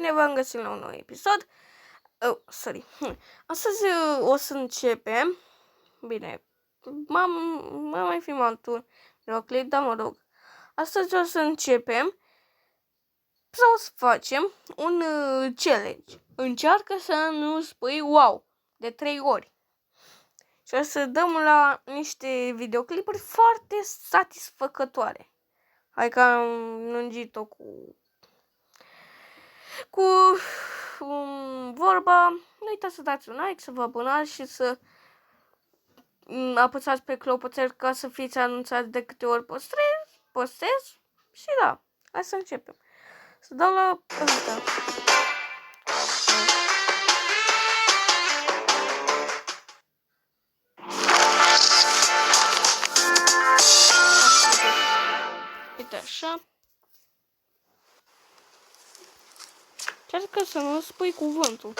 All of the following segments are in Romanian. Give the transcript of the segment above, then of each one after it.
Bine v-am găsit la un nou episod. Astăzi o să începem. Bine, m-am mai filmat un videoclip, dar mă rog. Astăzi o să începem sau o să facem un challenge. Încearcă să nu spui wow de 3 ori. Și o să dăm la niște videoclipuri foarte satisfăcătoare. Hai că am lungit-o cu vorba. Nu uitați să dați un like, să vă abonați și să apăsați pe clopoțel ca să fiți anunțați de câte ori postez. Și da, hai să începem. Să dau la ăsta. Uite așa. Încearcă să nu spui cuvântul.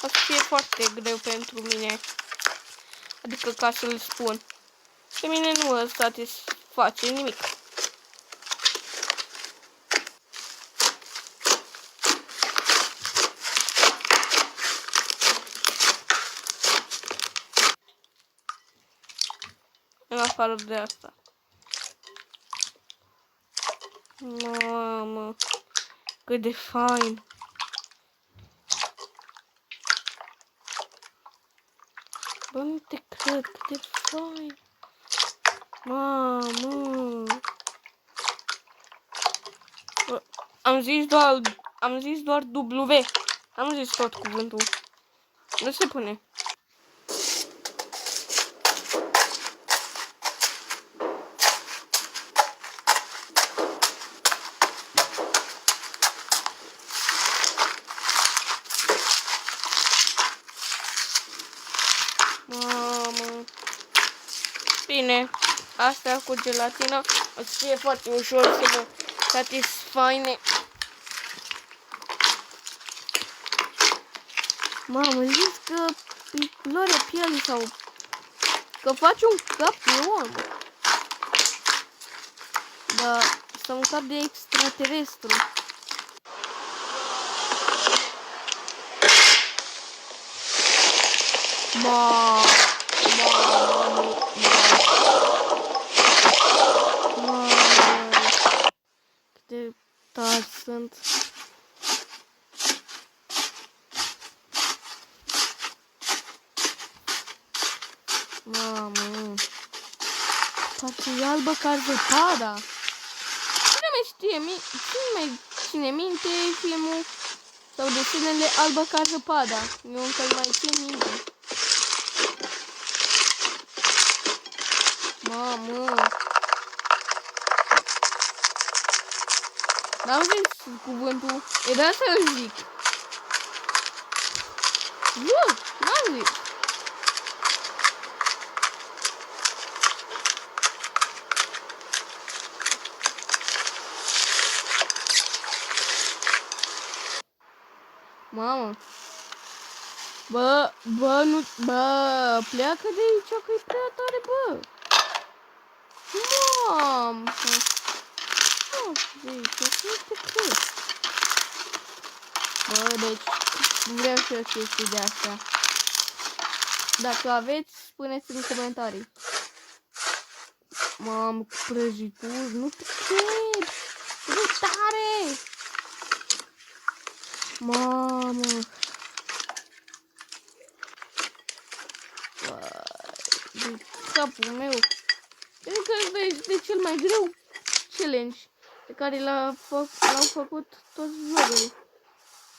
O să fie foarte greu pentru mine. Adică ca să-l spun. Pe mine nu mă satisface nimic. În afară de asta. Mamă, cât de fain. Bă, nu te cred, cât de fain. Mamă. Bă, am zis doar W. Am zis tot cuvântul. Nu se pune. Mamă. Bine, asta cu gelatina o să fie foarte ușor să mă satisfaine. Mamă, zis că e culoarea pielii sau că faci un cap de om. Da, sau un cap de extraterestru. Mamă, cât de tari sunt. Mamă, parcă e albă ca zăpada. Cine mai ține minte filmul sau desenele Albă ca zăpada? Eu încă îl mai țin minte. Mamă. N-am zis cuvântul. Era să-l zic. Nu, n-am zis. Mamă. Bă, pleacă de aici că e prea tare, bă. Mamă. De aici, nu te cred. Bă, deci vreau și eu chestii de astea. Dacă aveți, spuneți în comentarii. Mamă, cu prăjituri, nu te cred. E tare. Mamă. De capul meu. Cred că ăsta este cel mai greu challenge pe care l-au făcut toți vlogerii.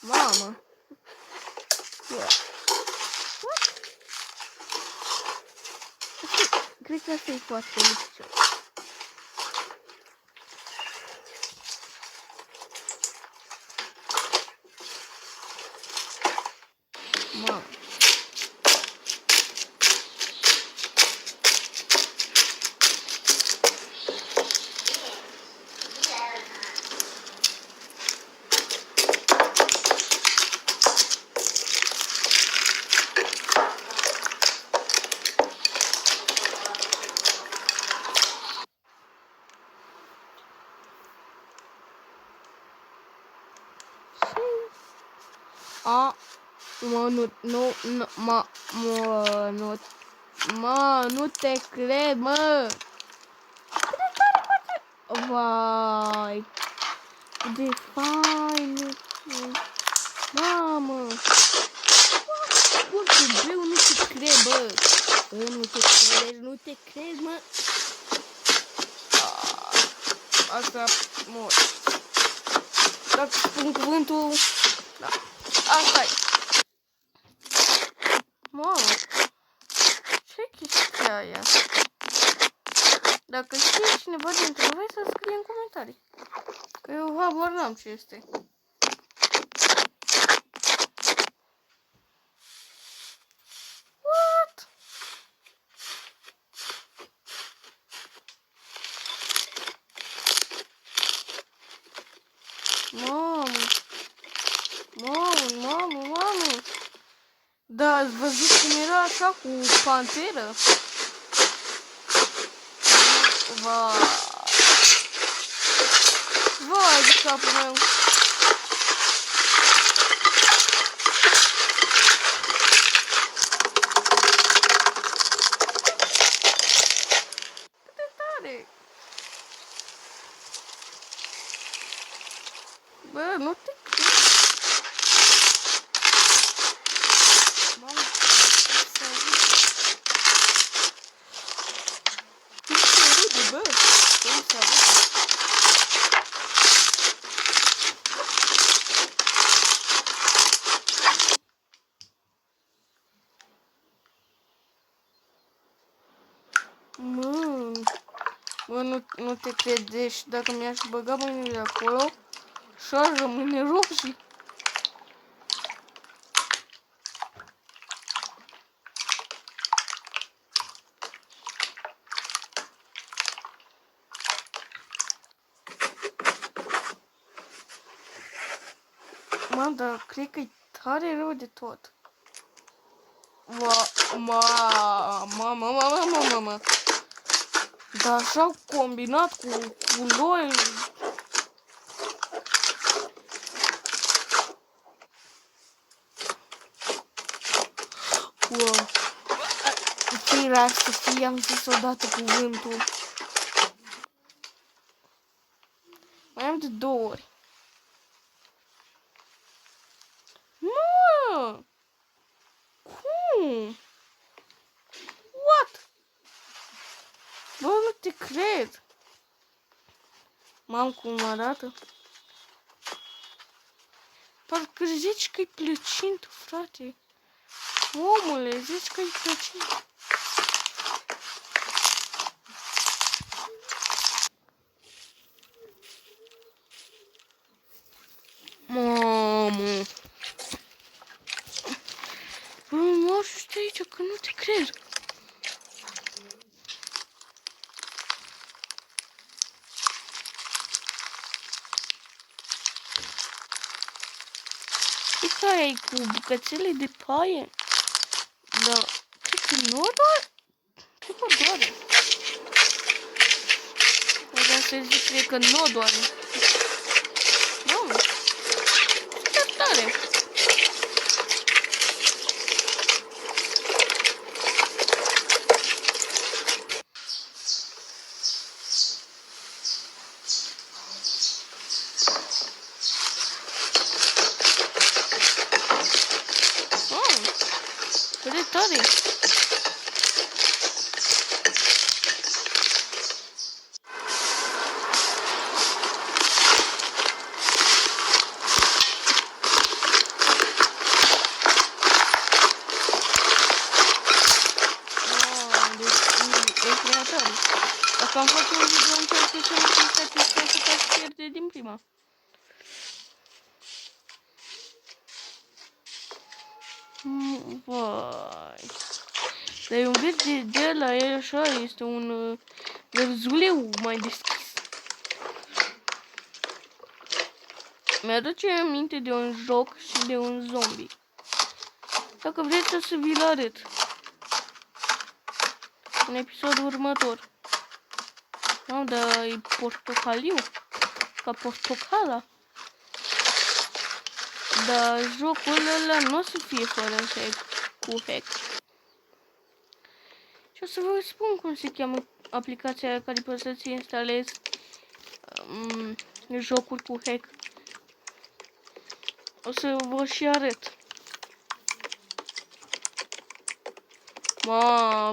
Mamă. Cred că asta e foarte lipsios. Mamă. Nu te cred, mă! Vai, de fain! Mamă! Foarte greu, nu te cred, bă! Nu te cred, nu te cred, mă! Asta mor. Dacă spun cuvântul, da. Asta-i. Mamă, ce chestia aia? Dacă știe cineva dintre voi, să scrie în comentarii. Că eu habar n-am ce este. What? Mamă. Da, ați văzut cum era așa cu panteră? Vai de capul meu. Cât de tare. Bă, nu te cred. Mamă, se aude. Nu se aude, bă. Nu se aude. Mă, nu te credești. Dacă mi-aș băga mâinile acolo, așa rămâne roșii. Mă, dar cred că e tare rău de tot. Mamă. Dar așa combinat cu culori. Wow. Ce era să fie, am zis odată cuvântul. Mai am de 2 ori. Mă! Cum? What? Bă, nu te cred. Mam, cum arată. Parcă zici că-i plăcintă, frate. Omule, zici că-i plăcintă. Mamă. Bă, mă știu aici că nu te cred. Ce ai cu bucățele de paie? Da, cred că nu doare. Cred că doare. Vreau să zic, cred că nu doare. Mamă, ce tare. Cât de tare. Dacă am face un video în ceea ce se satisfac că aș pierde din prima. Vai. Dar e un verde de la el așa, este un verzuleu mai deschis. Mi-aduce aminte de un joc și de un zombie. Dacă vreți să vi-l arăt în episodul următor. Nu, dar e portocaliu. Ca portocala. dar jocul ăla nu o să fie fără hack, cu hack. Și o să vă spun cum se cheamă aplicația care poți să-ți instalezi jocuri cu hack. O să vă și arăt.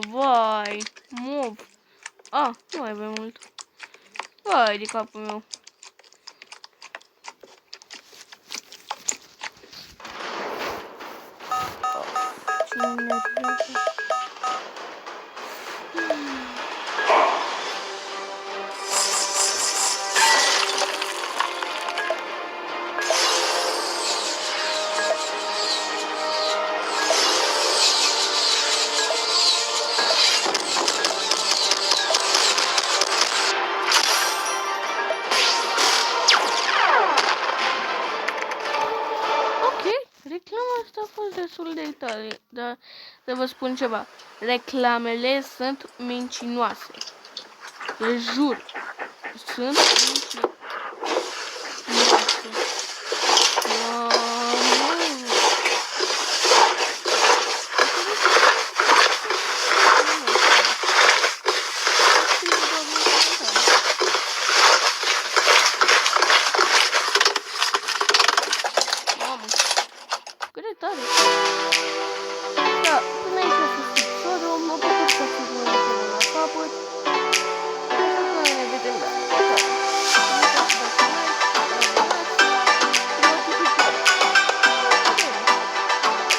Vai, mov. Nu mai avem mult. Vai de capul meu. Cine reclama asta a fost destul de tare, dar să vă spun ceva. Reclamele sunt mincinoase. Te jur. Sunt mincinoase.